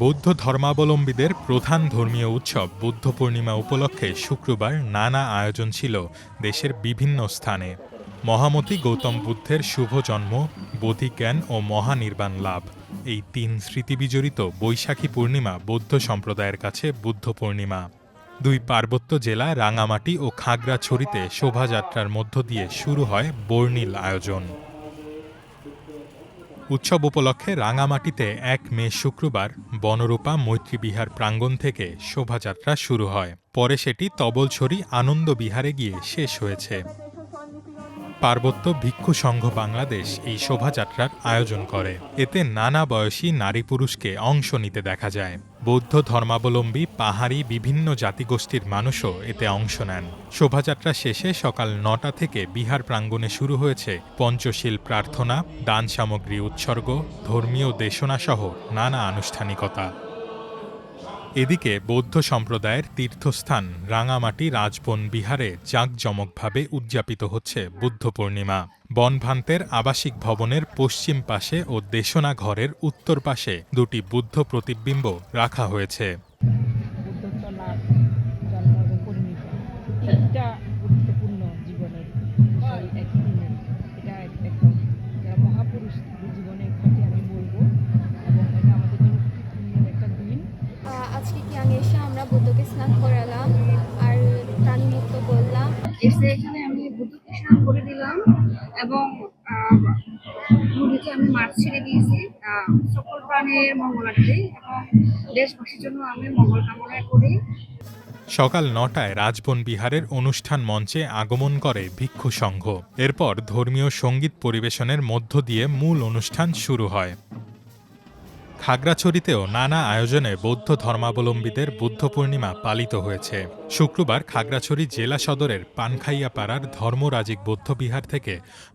বৌদ্ধ ধর্মাবলম্বীদের প্রধান ধর্মীয় উৎসব বুদ্ধ পূর্ণিমা উপলক্ষে শুক্রবার নানা আয়োজন ছিল দেশের বিভিন্ন স্থানে। মহামতি গৌতম বুদ্ধের শুভ জন্ম, বোধিজ্ঞান ও মহানির্বাণ লাভ, এই তিন স্মৃতিবিজড়িত বৈশাখী পূর্ণিমা বৌদ্ধ সম্প্রদায়ের কাছে বুদ্ধ পূর্ণিমা। দুই পার্বত্য জেলা রাঙামাটি ও খাগড়াছড়িতে শোভাযাত্রার মধ্য দিয়ে শুরু হয় বর্ণিল আয়োজন। উৎসব উপলক্ষে রাঙামাটিতে ১ মে শুক্রবার বনরূপা মৈত্রীবিহার প্রাঙ্গণ থেকে শোভাযাত্রা শুরু হয়। পরে সেটি তবলছড়ি আনন্দ বিহারে গিয়ে শেষ হয়েছে। পার্বত্য ভিক্ষু সংঘ বাংলাদেশ এই শোভাযাত্রার আয়োজন করে। এতে নানা বয়সী নারী পুরুষকে অংশ নিতে দেখা যায়। বৌদ্ধ ধর্মাবলম্বী পাহাড়ি বিভিন্ন জাতিগোষ্ঠীর মানুষও এতে অংশ নেন। শোভাযাত্রা শেষে সকাল ৯টা থেকে বিহার প্রাঙ্গণে শুরু হয়েছে পঞ্চশীল প্রার্থনা, দান সামগ্রী উৎসর্গ, ধর্মীয় দেশনাসহ নানা আনুষ্ঠানিকতা। এদিকে বৌদ্ধ সম্প্রদায়ের তীর্থস্থান রাঙামাটি রাজবন বিহারে জাঁকজমকভাবে উদযাপিত হচ্ছে বুদ্ধ পূর্ণিমা। বনভান্তের আবাসিক ভবনের পশ্চিম পাশে ও দেশনা ঘরের উত্তর পাশে দুটি বুদ্ধ প্রতিবিম্ব রাখা হয়েছে। আজকে কিয়াং এসে আমরা বুদ্ধকে স্নান করালাম আর প্রাণী মুক্ত করলাম। এসে এখানে আমি বুদ্ধকে স্নান করে দিলাম এবং নদীতে আমি মাছ ছেড়ে দিয়েছি সকল প্রাণীর মঙ্গলার্থে এবং দেশবাসীর জন্য আমি মঙ্গল কামনা করি। সকাল ৯টায় রাজবন বিহারের অনুষ্ঠান মঞ্চে আগমন করে ভিক্ষু সংঘ। এরপর ধর্মীয় সঙ্গীত পরিবেশনের মধ্য দিয়ে মূল অনুষ্ঠান শুরু হয়। খাগড়াছড়িতেও নানা আয়োজনে বৌদ্ধ ধর্মাবলম্বীদের বুদ্ধ পূর্ণিমা পালিত হয়েছে। শুক্রবার খাগড়াছড়ি জেলা সদরের পানখাইয়াপাড়ার ধর্মরাজিক বৌদ্ধবিহার থেকে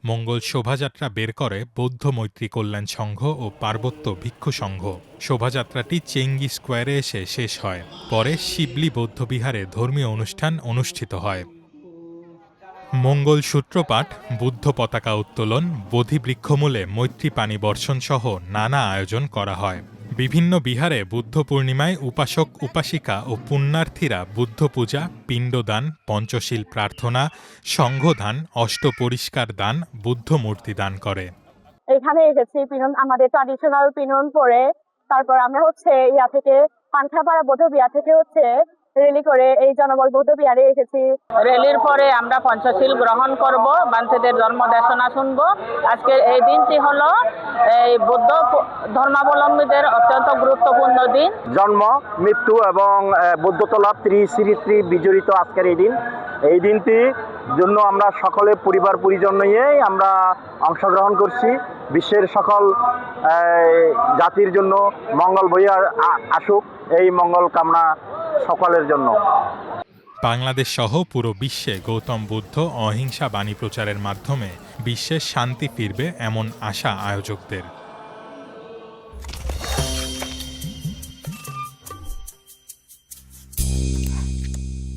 মঙ্গল শোভাযাত্রা বের করে বৌদ্ধ মৈত্রী কল্যাণ সংঘ ও পার্বত্য ভিক্ষু সংঘ। শোভাযাত্রাটি চেঙ্গি স্কোয়ারে এসে শেষ হয়। পরে শিবলি বৌদ্ধবিহারে ধর্মীয় অনুষ্ঠান অনুষ্ঠিত হয়। মঙ্গল সূত্রপাঠ, বুদ্ধ পতাকা উত্তোলন, বোধিবৃক্ষমূলে মৈত্রী পানি বর্ষণ সহ নানা আয়োজন করা হয়। বিভিন্ন বিহারে বুদ্ধ পূর্ণিমায় উপাসক উপাসিকা ও পুণ্যার্থীরা বুদ্ধ পূজা, পিণ্ডদান, পঞ্চশীল প্রার্থনা, সংঘদান, অষ্টপরিষ্কার দান, বুদ্ধ মূর্তি দান করে। এখানে এসেছি আমাদের ট্র্যাডিশনাল পিনন পরে, তারপর আমরা ইয়া থেকে পান্থাপাড়া বৌদ্ধ বিহার থেকে রেলি করে এই জনবল বৌদ্ধ বিহারে এসেছি। রেলির পরে আমরা পঞ্চশীল গ্রহণ করব, বাঞ্ছিতের ধর্ম দেশনা শুনব। আজকের এই দিনটি হলো এই বৌদ্ধ ধর্মাবলম্বীদের অত্যন্ত গুরুত্বপূর্ণ দিন। জন্ম, মৃত্যু এবং বৌদ্ধতলা শ্রী বিজড়িত আজকের এই দিন। এই দিনটি জন্য আমরা সকলে পরিবার পরিজন নিয়েই আমরা অংশগ্রহণ করছি। বিশ্বের সকল জাতির জন্য মঙ্গল বইয়া আসুক, এই মঙ্গল কামনা সকলের জন্য। বাংলাদেশ সহ পুরো বিশ্বে গৌতম বুদ্ধ অহিংসা বাণী প্রচারের মাধ্যমে বিশ্বের শান্তি ফিরবে এমন আশা আয়োজকদের।